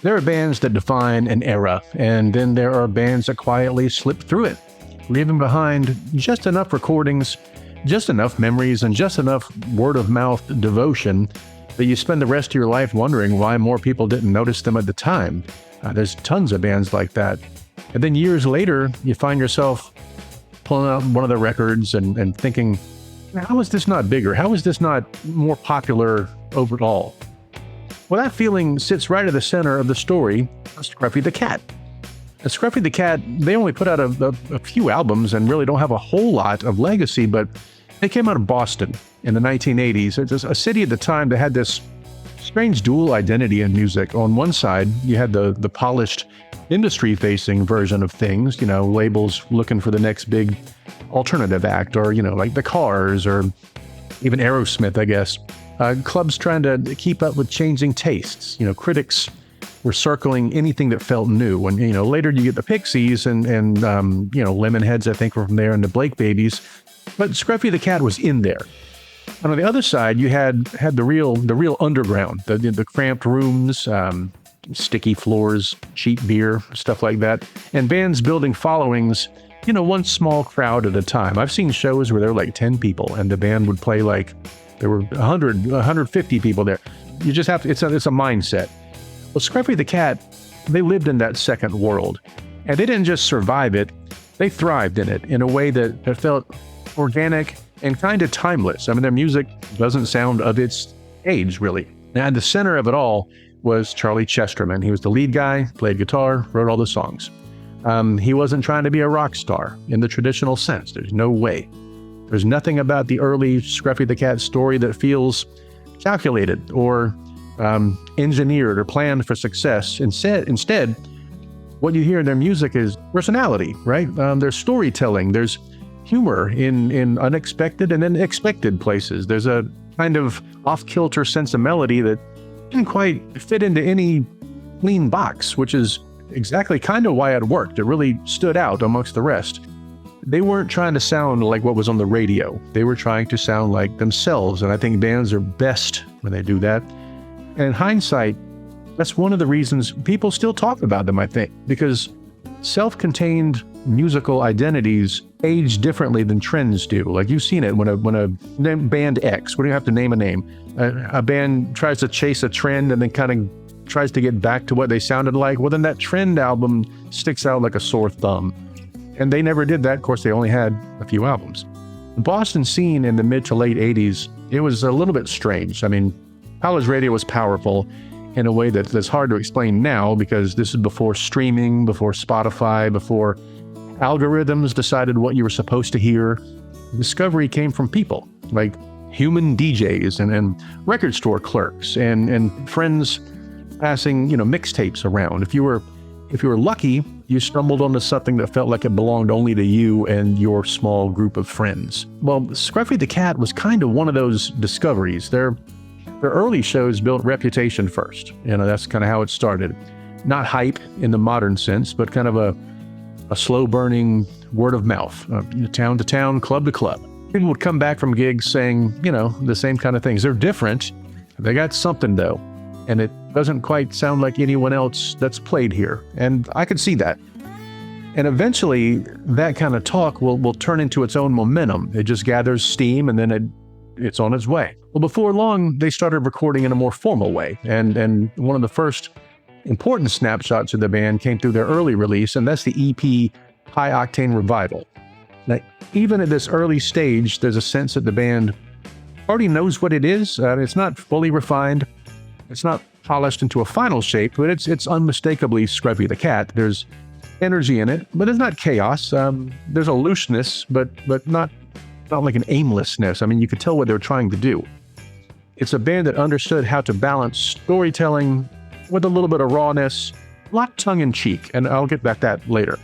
There are bands that define an era, and then there are bands that quietly slip through it, leaving behind just enough recordings, just enough memories, and just enough word-of-mouth devotion that you spend the rest of your life wondering why more people didn't notice them at the time. There's tons of bands like that. And then years later, you find yourself pulling out one of the records and thinking, how is this not bigger? How is this not more popular overall? Well, that feeling sits right at the center of the story of Scruffy the Cat. Scruffy the Cat, they only put out a few albums and really don't have a whole lot of legacy, but they came out of Boston in the 1980s. It's a city at the time that had this strange dual identity in music. On one side, you had the polished industry-facing version of things, labels looking for the next big alternative act, or, like the Cars, or even Aerosmith, I guess. Clubs trying to keep up with changing tastes. Critics were circling anything that felt new. And, later you get the Pixies and Lemonheads, I think, were from there, and the Blake Babies. But Scruffy the Cat was in there. And on the other side, you had the real underground, the cramped rooms, sticky floors, cheap beer, stuff like that, and bands building followings, one small crowd at a time. I've seen shows where there were like 10 people, and the band would play like there were 100, 150 people there. You just have to, it's a mindset. Well, Scruffy the Cat, they lived in that second world, and they didn't just survive it, they thrived in it in a way that felt organic and kind of timeless. I mean, their music doesn't sound of its age, really. And at the center of it all was Charlie Chesterman. He was the lead guy, played guitar, wrote all the songs. He wasn't trying to be a rock star in the traditional sense. There's no way. There's nothing about the early Scruffy the Cat story that feels calculated or engineered or planned for success. Instead, what you hear in their music is personality, right? There's storytelling. There's humor in unexpected and then expected places. There's a kind of off-kilter sense of melody that didn't quite fit into any clean box, which is exactly kind of why it worked. It really stood out amongst the rest. They weren't trying to sound like what was on the radio. They were trying to sound like themselves, and I think bands are best when they do that. And in hindsight, that's one of the reasons people still talk about them, I think, because self-contained musical identities age differently than trends do. Like, you've seen it when a band X, we don't have to name a name, a band tries to chase a trend and then kind of tries to get back to what they sounded like. Well, then that trend album sticks out like a sore thumb. And they never did that. Of course, they only had a few albums. The Boston scene in the mid to late 80s, it was a little bit strange. I mean, college radio was powerful in a way that's hard to explain now, because this is before streaming, before Spotify, before algorithms decided what you were supposed to hear. Discovery came from people, like human DJs and record store clerks and friends passing, mixtapes around. If you were lucky, you stumbled onto something that felt like it belonged only to you and your small group of friends. Well, Scruffy the Cat was kind of one of those discoveries. Their early shows built reputation first. That's kind of how it started. Not hype in the modern sense, but kind of a slow-burning word of mouth, town to town, club to club. People would come back from gigs saying, the same kind of things. They're different. They got something, though. And it doesn't quite sound like anyone else that's played here. And I could see that. And eventually, that kind of talk will turn into its own momentum. It just gathers steam, and then it's on its way. Well, before long, they started recording in a more formal way. And one of the first important snapshots of the band came through their early release, and that's the EP High Octane Revival. Now, even at this early stage, there's a sense that the band already knows what it is. It's not fully refined. It's not polished into a final shape, but it's unmistakably Scruffy the Cat. There's energy in it, but it's not chaos. There's a looseness, but not like an aimlessness. I mean, you could tell what they were trying to do. It's a band that understood how to balance storytelling with a little bit of rawness, a lot tongue-in-cheek, and I'll get back to that later.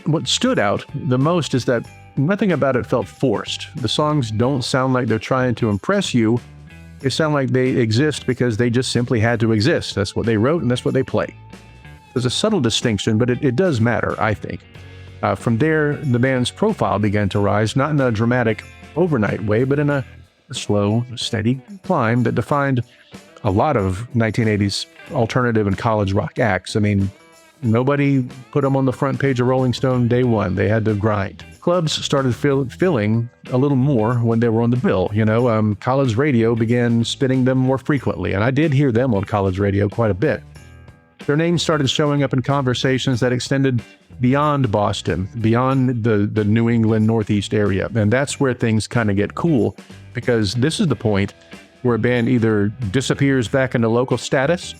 What stood out the most is that nothing about it felt forced. The songs don't sound like they're trying to impress you. They sound like they exist because they just simply had to exist. That's what they wrote, and that's what they play. There's a subtle distinction, but it does matter, I think. From there, the band's profile began to rise, not in a dramatic, overnight way, but in a slow, steady climb that defined a lot of 1980s alternative and college rock acts. I mean, nobody put them on the front page of Rolling Stone day one. They had to grind. Clubs started filling a little more when they were on the bill. College radio began spinning them more frequently, and I did hear them on college radio quite a bit. Their names started showing up in conversations that extended beyond Boston, beyond the New England Northeast area. And that's where things kind of get cool, because this is the point where a band either disappears back into local status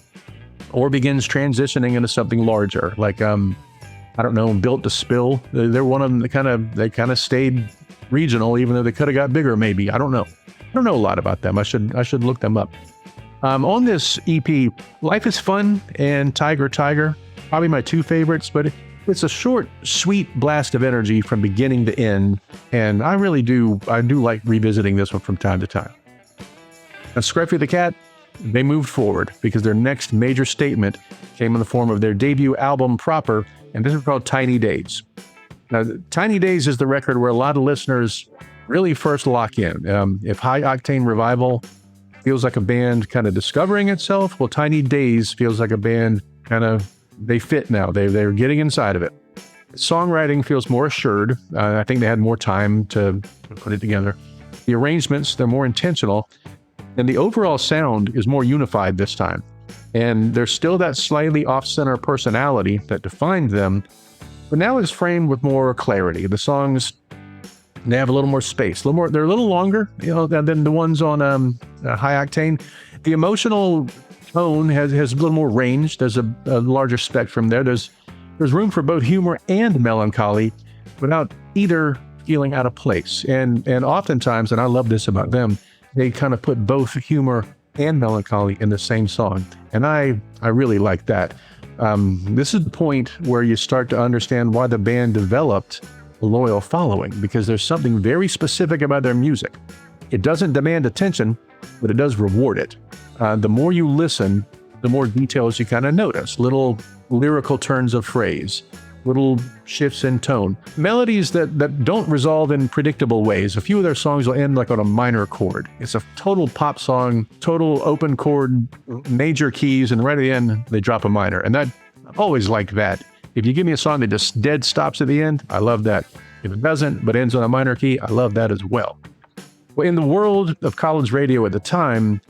or begins transitioning into something larger, like Built to Spill. They're one of them that they kind of stayed regional, even though they could have got bigger. Maybe, I don't know a lot about them. I should look them up. On this EP, Life is Fun and Tiger Tiger, probably my two favorites, but it's a short, sweet blast of energy from beginning to end, and I do like revisiting this one from time to time. Now, Scruffy the Cat, they moved forward because their next major statement came in the form of their debut album proper, and this is called Tiny Days. Now, Tiny Days is the record where a lot of listeners really first lock in. If High Octane Revival feels like a band kind of discovering itself, well, Tiny Days feels like a band they fit now. They're getting inside of it. Songwriting feels more assured. I think they had more time to put it together. The arrangements, they're more intentional. And the overall sound is more unified this time. And there's still that slightly off-center personality that defined them, but now it's framed with more clarity. The songs, they have a little more space, they're a little longer, than the ones on High Octane. The emotional tone has a little more range. There's a larger spectrum there. There's room for both humor and melancholy without either feeling out of place. And oftentimes, and I love this about them, they kind of put both humor and melancholy in the same song. And I really like that. This is the point where you start to understand why the band developed a loyal following, because there's something very specific about their music. It doesn't demand attention, but it does reward it. The more you listen, the more details you kind of notice. Little lyrical turns of phrase, little shifts in tone, melodies that don't resolve in predictable ways. A few of their songs will end like on a minor chord. It's a total pop song, total open chord, major keys, and right at the end, they drop a minor. And I've always liked that. If you give me a song that just dead stops at the end, I love that. If it doesn't, but ends on a minor key, I love that as well. Well, in the world of college radio at the time,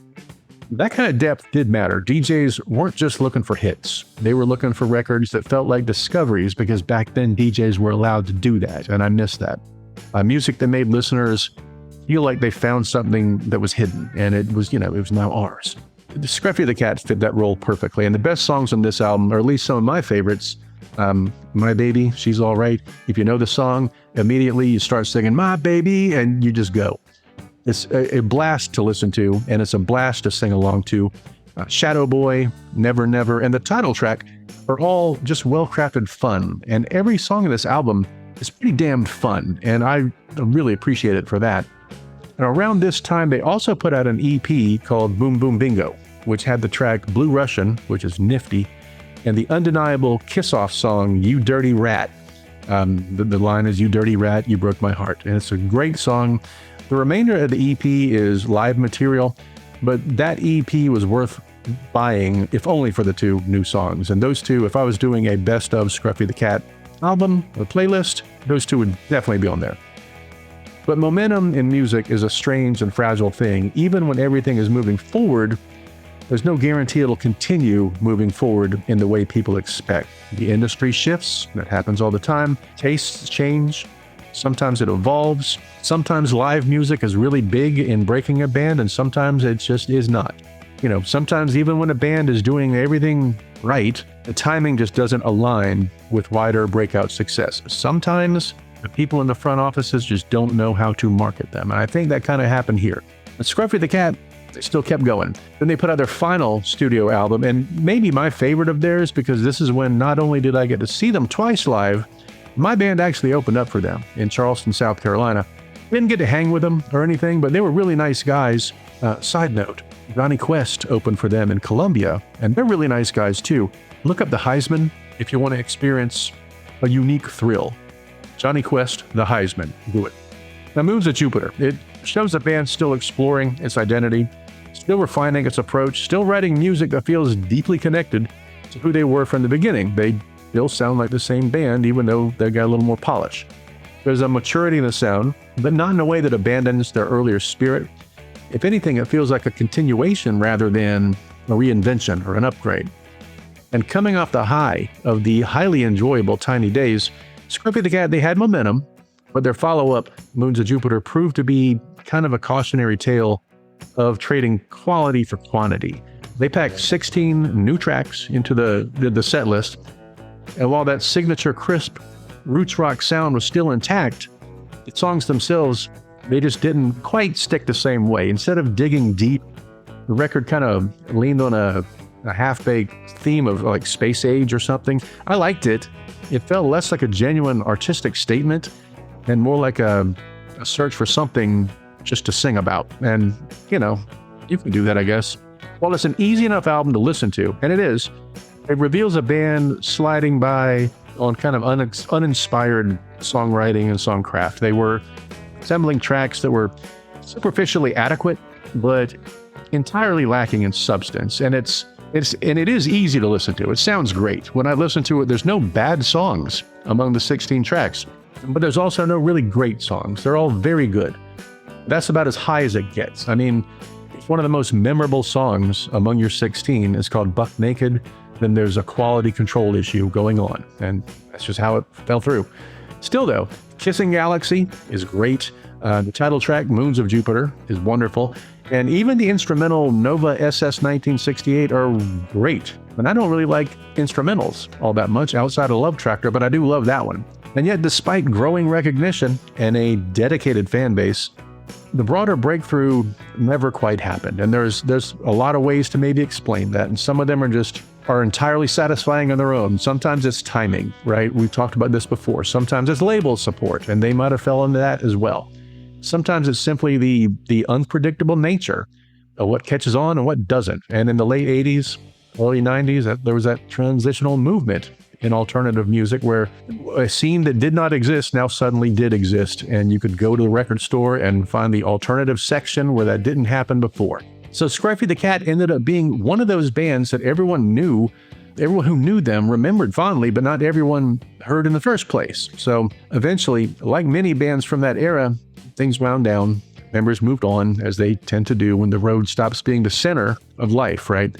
that kind of depth did matter. DJs weren't just looking for hits. They were looking for records that felt like discoveries, because back then DJs were allowed to do that, and I miss that. Music that made listeners feel like they found something that was hidden, and it was now ours. Scruffy the Cat fit that role perfectly, and the best songs on this album, or at least some of my favorites, My Baby, She's All Right. If you know the song, immediately you start singing My Baby, and you just go. It's a blast to listen to, and it's a blast to sing along to. Shadow Boy, Never Never, and the title track are all just well-crafted fun, and every song in this album is pretty damn fun, and I really appreciate it for that. And around this time, they also put out an EP called Boom Boom Bingo, which had the track Blue Russian, which is nifty, and the undeniable kiss-off song You Dirty Rat. The line is, "You dirty rat, you broke my heart," and it's a great song. The remainder of the EP is live material, but that EP was worth buying, if only for the two new songs. And those two, if I was doing a best of Scruffy the Cat album or playlist, those two would definitely be on there. But momentum in music is a strange and fragile thing. Even when everything is moving forward, there's no guarantee it'll continue moving forward in the way people expect. The industry shifts, that happens all the time. Tastes change. Sometimes it evolves. Sometimes live music is really big in breaking a band, and sometimes it just is not. Sometimes even when a band is doing everything right, the timing just doesn't align with wider breakout success. Sometimes the people in the front offices just don't know how to market them, and I think that kind of happened here. But Scruffy the Cat, they still kept going. Then they put out their final studio album, and maybe my favorite of theirs, because this is when not only did I get to see them twice live, my band actually opened up for them in Charleston, South Carolina. Didn't get to hang with them or anything, but they were really nice guys. Side note, Johnny Quest opened for them in Columbia, and they're really nice guys too. Look up the Heisman if you want to experience a unique thrill. Johnny Quest, the Heisman, do it. Now, Moons of Jupiter. It shows the band still exploring its identity, still refining its approach, still writing music that feels deeply connected to who they were from the beginning. They still sound like the same band, even though they got a little more polish. There's a maturity in the sound, but not in a way that abandons their earlier spirit. If anything, it feels like a continuation rather than a reinvention or an upgrade. And coming off the high of the highly enjoyable Tiny Days, Scruffy the Cat, they had momentum, but their follow-up, Moons of Jupiter, proved to be kind of a cautionary tale of trading quality for quantity. They packed 16 new tracks into the set list, and while that signature crisp roots rock sound was still intact, the songs themselves, they just didn't quite stick the same way. Instead of digging deep, the record kind of leaned on a half-baked theme of like space age or something. I liked it. It felt less like a genuine artistic statement and more like a search for something just to sing about. And, you can do that, I guess. Well, it's an easy enough album to listen to, and it is. It reveals a band sliding by on kind of uninspired songwriting and songcraft. They were assembling tracks that were superficially adequate, but entirely lacking in substance. And it is easy to listen to. It sounds great. When I listen to it, there's no bad songs among the 16 tracks, but there's also no really great songs. They're all very good. That's about as high as it gets. I mean, if one of the most memorable songs among your 16 is called Buck Naked, then there's a quality control issue going on. And that's just how it fell through. Still though, Kissing Galaxy is great. The title track, Moons of Jupiter, is wonderful. And even the instrumental Nova SS 1968 are great. And I don't really like instrumentals all that much outside of Love Tractor, but I do love that one. And yet, despite growing recognition and a dedicated fan base, the broader breakthrough never quite happened. And there's a lot of ways to maybe explain that. And some of them are entirely satisfying on their own. Sometimes it's timing, right? We've talked about this before. Sometimes it's label support, and they might have fell into that as well. Sometimes it's simply the unpredictable nature of what catches on and what doesn't. And in the late 80s, early 90s, there was that transitional movement in alternative music where a scene that did not exist now suddenly did exist. And you could go to the record store and find the alternative section where that didn't happen before. So Scruffy the Cat ended up being one of those bands that everyone who knew them remembered fondly, but not everyone heard in the first place. So eventually, like many bands from that era, things wound down. Members moved on, as they tend to do when the road stops being the center of life, right?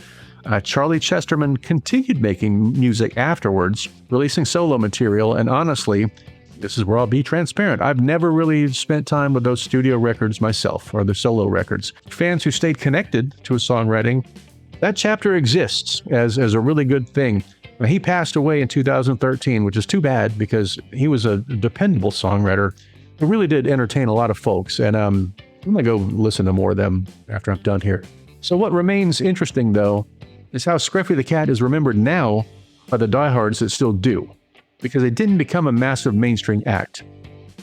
Charlie Chesterman continued making music afterwards, releasing solo material, and honestly, this is where I'll be transparent. I've never really spent time with those studio records myself, or the solo records. Fans who stayed connected to his songwriting, that chapter exists as a really good thing. He passed away in 2013, which is too bad because he was a dependable songwriter who really did entertain a lot of folks. And I'm going to go listen to more of them after I'm done here. So what remains interesting, though, is how Scruffy the Cat is remembered now by the diehards that still do, because they didn't become a massive mainstream act.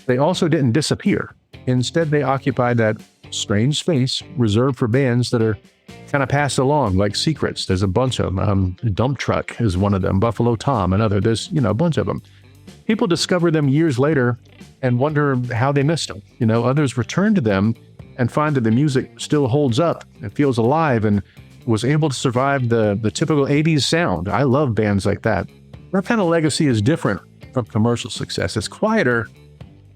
They also didn't disappear. Instead, they occupied that strange space reserved for bands that are kind of passed along, like secrets. There's a bunch of them. Dump Truck is one of them. Buffalo Tom, another. There's, a bunch of them. People discover them years later and wonder how they missed them. Others return to them and find that the music still holds up and feels alive and was able to survive the typical 80s sound. I love bands like that. Their kind of legacy is different from commercial success. It's quieter,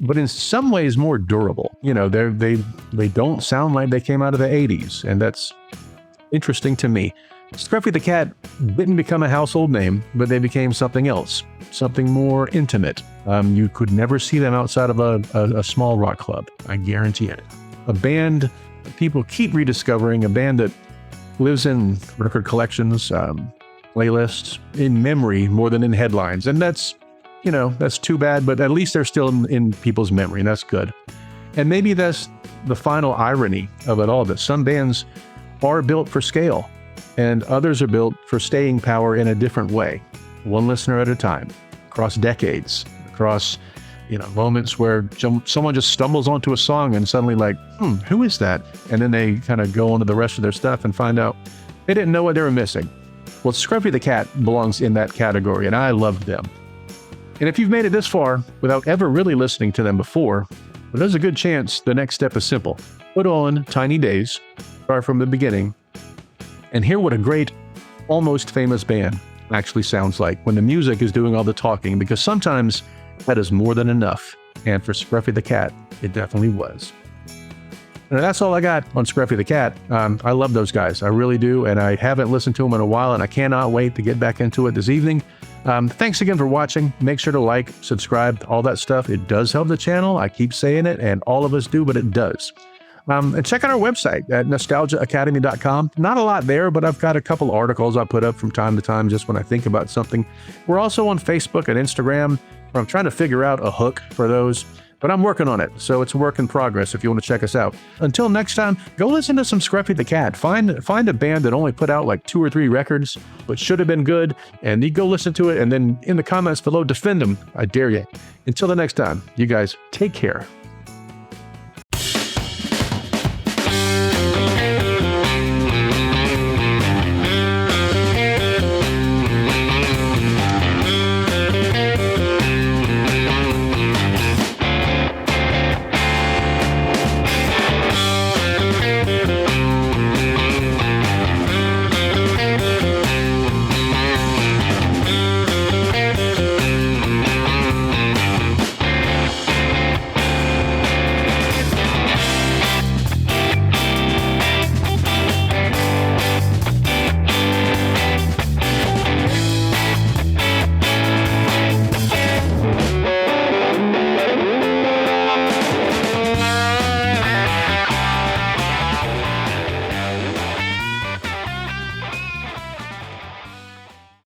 but in some ways more durable. They don't sound like they came out of the 80s, and that's interesting to me. Scruffy the Cat didn't become a household name, but they became something else, something more intimate. You could never see them outside of a small rock club. I guarantee it. A band that people keep rediscovering, a band that lives in record collections, playlists, in memory more than in headlines. And that's too bad, but at least they're still in people's memory, and that's good. And maybe that's the final irony of it all, that some bands are built for scale and others are built for staying power in a different way, one listener at a time, across decades, across moments where someone just stumbles onto a song and suddenly like, who is that? And then they kind of go on to the rest of their stuff and find out they didn't know what they were missing. Well, Scruffy the Cat belongs in that category, and I loved them. And if you've made it this far without ever really listening to them before, well, there's a good chance the next step is simple. put on Tiny Days, start from the beginning, and hear what a great, almost famous band actually sounds like when the music is doing all the talking, because sometimes that is more than enough. And for Scruffy the Cat, it definitely was. And that's all I got on Scruffy the Cat. I love those guys. I really do. And I haven't listened to them in a while, and I cannot wait to get back into it this evening. Thanks again for watching. Make sure to like, subscribe, all that stuff. It does help the channel. I keep saying it, and all of us do, but it does. And check out our website at nostalgiaacademy.com. Not a lot there, but I've got a couple articles I put up from time to time just when I think about something. We're also on Facebook and Instagram, where I'm trying to figure out a hook for those, but I'm working on it, so it's a work in progress if you want to check us out. Until next time, go listen to some Scruffy the Cat. Find a band that only put out like 2 or 3 records, but should have been good, and you go listen to it, and then in the comments below, defend them. I dare you. Until the next time, you guys take care.